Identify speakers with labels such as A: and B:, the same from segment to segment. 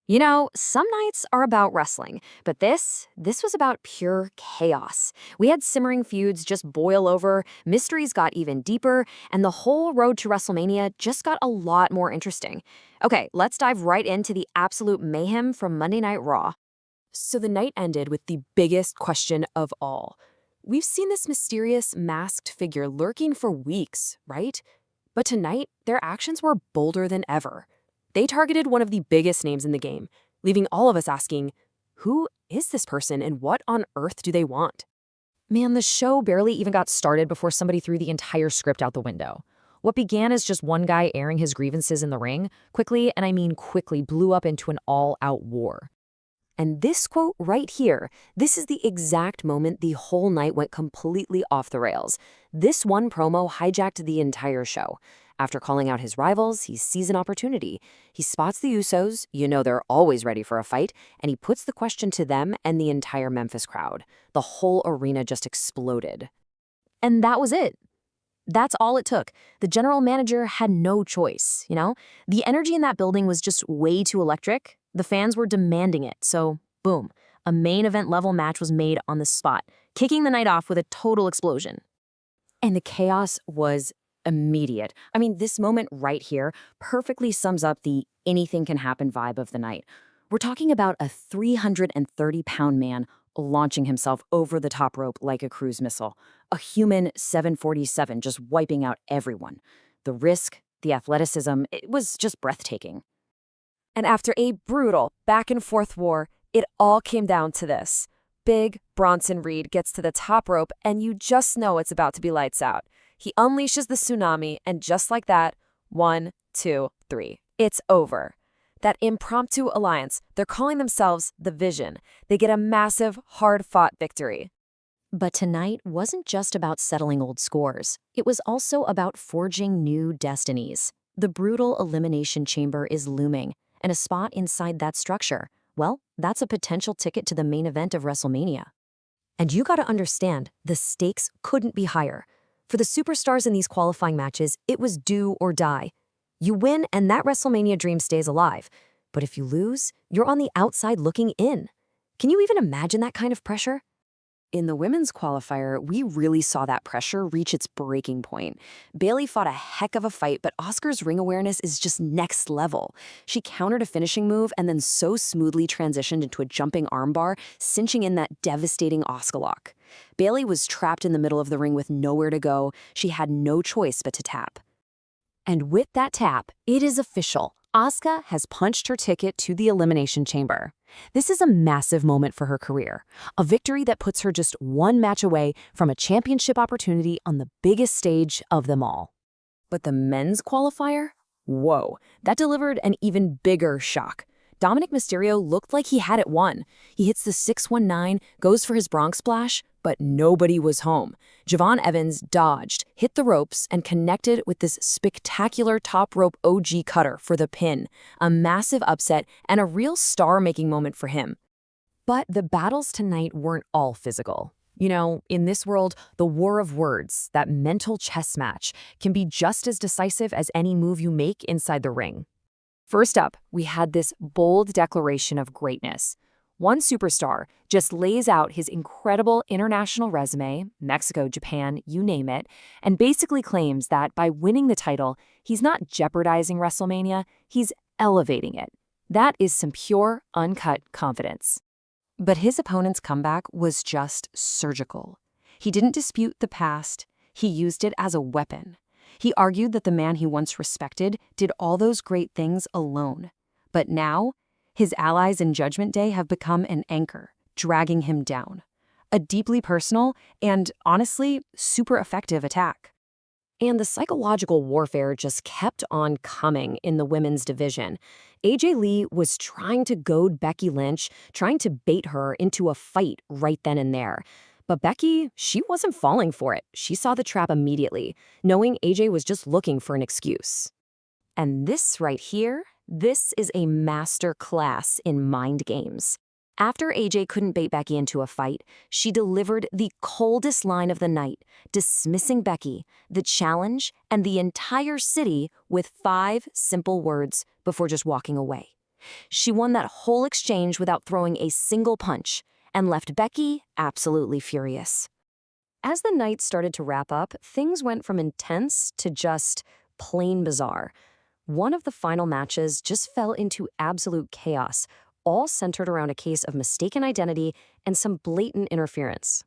A: Some nights are about wrestling, but this was about pure chaos. We had simmering feuds just boil over, mysteries got even deeper, and the whole road to WrestleMania just got a lot more interesting. Okay, let's dive right into the absolute mayhem from Monday Night Raw. So the night ended with the biggest question of all. We've seen this mysterious masked figure lurking for weeks, right? But tonight, their actions were bolder than ever. They targeted one of the biggest names in the game, leaving all of us asking, who is this person and what on earth do they want? Man, the show barely even got started before somebody threw the entire script out the window. What began as just one guy airing his grievances in the ring quickly, and I mean quickly, blew up into an all-out war. And this quote right here, this is the exact moment the whole night went completely off the rails. This one promo hijacked the entire show. After calling out his rivals, he sees an opportunity. He spots the Usos, they're always ready for a fight, and he puts the question to them and the entire Memphis crowd. The whole arena just exploded. And that was it. That's all it took. The general manager had no choice. The energy in that building was just way too electric. The fans were demanding it, so boom, a main event level match was made on the spot, kicking the night off with a total explosion. And the chaos was immediate. I mean, this moment right here perfectly sums up the anything can happen vibe of the night. We're talking about a 330-pound man launching himself over the top rope like a cruise missile, a human 747 just wiping out everyone. The risk, the athleticism, it was just breathtaking. And after a brutal back-and-forth war, it all came down to this. Big Bronson Reed gets to the top rope, and you just know it's about to be lights out. He unleashes the tsunami, and just like that, 1, 2, 3, it's over. That impromptu alliance, they're calling themselves the Vision. They get a massive, hard-fought victory. But tonight wasn't just about settling old scores. It was also about forging new destinies. The brutal elimination chamber is looming, and a spot inside that structure, well, that's a potential ticket to the main event of WrestleMania. And you gotta understand, the stakes couldn't be higher. For the superstars in these qualifying matches, it was do or die. You win, and that WrestleMania dream stays alive. But if you lose, you're on the outside looking in. Can you even imagine that kind of pressure? In the women's qualifier, we really saw that pressure reach its breaking point. Bayley fought a heck of a fight, but Asuka's ring awareness is just next level. She countered a finishing move and then so smoothly transitioned into a jumping armbar, cinching in that devastating Asuka lock. Bayley was trapped in the middle of the ring with nowhere to go. She had no choice but to tap. And with that tap, it is official. Asuka has punched her ticket to the Elimination Chamber. This is a massive moment for her career, a victory that puts her just one match away from a championship opportunity on the biggest stage of them all. But the men's qualifier? Whoa, that delivered an even bigger shock. Dominic Mysterio looked like he had it won. He hits the 619, goes for his Bronx Splash, but nobody was home. Javon Evans dodged, hit the ropes, and connected with this spectacular top rope OG cutter for the pin, a massive upset and a real star-making moment for him. But the battles tonight weren't all physical. In this world, the war of words, that mental chess match, can be just as decisive as any move you make inside the ring. First up, we had this bold declaration of greatness. One superstar just lays out his incredible international resume, Mexico, Japan, you name it, and basically claims that by winning the title, he's not jeopardizing WrestleMania, he's elevating it. That is some pure, uncut confidence. But his opponent's comeback was just surgical. He didn't dispute the past, he used it as a weapon. He argued that the man he once respected did all those great things alone. But now, his allies in Judgment Day have become an anchor, dragging him down. A deeply personal and, honestly, super effective attack. And the psychological warfare just kept on coming in the women's division. AJ Lee was trying to goad Becky Lynch, trying to bait her into a fight right then and there. But Becky, she wasn't falling for it. She saw the trap immediately, knowing AJ was just looking for an excuse. And this right here, this is a master class in mind games. After AJ couldn't bait Becky into a fight, she delivered the coldest line of the night, dismissing Becky, the challenge, and the entire city with 5 simple words before just walking away. She won that whole exchange without throwing a single punch and left Becky absolutely furious. As the night started to wrap up, things went from intense to just plain bizarre. One of the final matches just fell into absolute chaos, all centered around a case of mistaken identity and some blatant interference.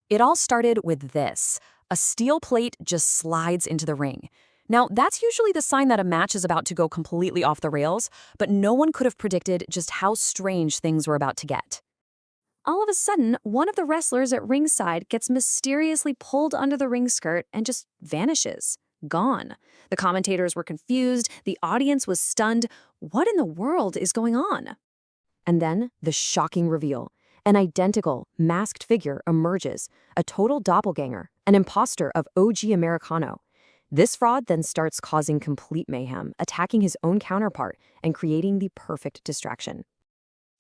A: It all started with this. A steel plate just slides into the ring. Now, that's usually the sign that a match is about to go completely off the rails, but no one could have predicted just how strange things were about to get. All of a sudden, one of the wrestlers at ringside gets mysteriously pulled under the ring skirt and just vanishes. Gone. The commentators were confused, the audience was stunned. What in the world is going on? And then, the shocking reveal. An identical, masked figure emerges, a total doppelganger, an imposter of OG Americano. This fraud then starts causing complete mayhem, attacking his own counterpart and creating the perfect distraction.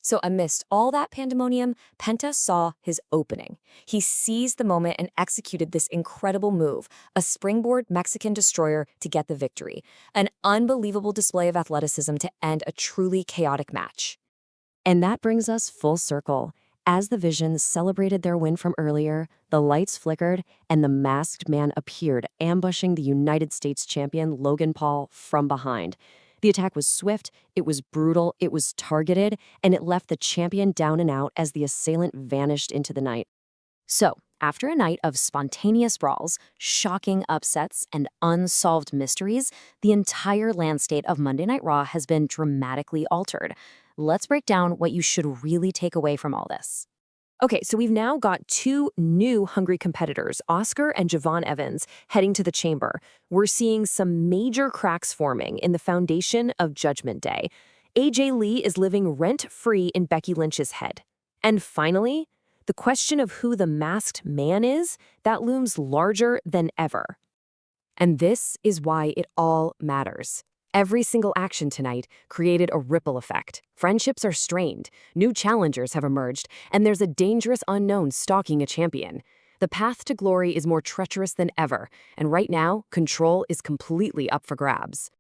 A: So amidst all that pandemonium, Penta saw his opening. He seized the moment and executed this incredible move, a springboard Mexican destroyer to get the victory, an unbelievable display of athleticism to end a truly chaotic match. And that brings us full circle. As the Visions celebrated their win from earlier, the lights flickered and the masked man appeared, ambushing the United States champion Logan Paul from behind. The attack was swift, it was brutal, it was targeted, and it left the champion down and out as the assailant vanished into the night. So, after a night of spontaneous brawls, shocking upsets, and unsolved mysteries, the entire landscape of Monday Night Raw has been dramatically altered. Let's break down what you should really take away from all this. Okay, so we've now got two new hungry competitors, Oscar and Javon Evans, heading to the chamber. We're seeing some major cracks forming in the foundation of Judgment Day. AJ Lee is living rent-free in Becky Lynch's head. And finally, the question of who the masked man is, that looms larger than ever. And this is why it all matters. Every single action tonight created a ripple effect. Friendships are strained, new challengers have emerged, and there's a dangerous unknown stalking a champion. The path to glory is more treacherous than ever, and right now, control is completely up for grabs.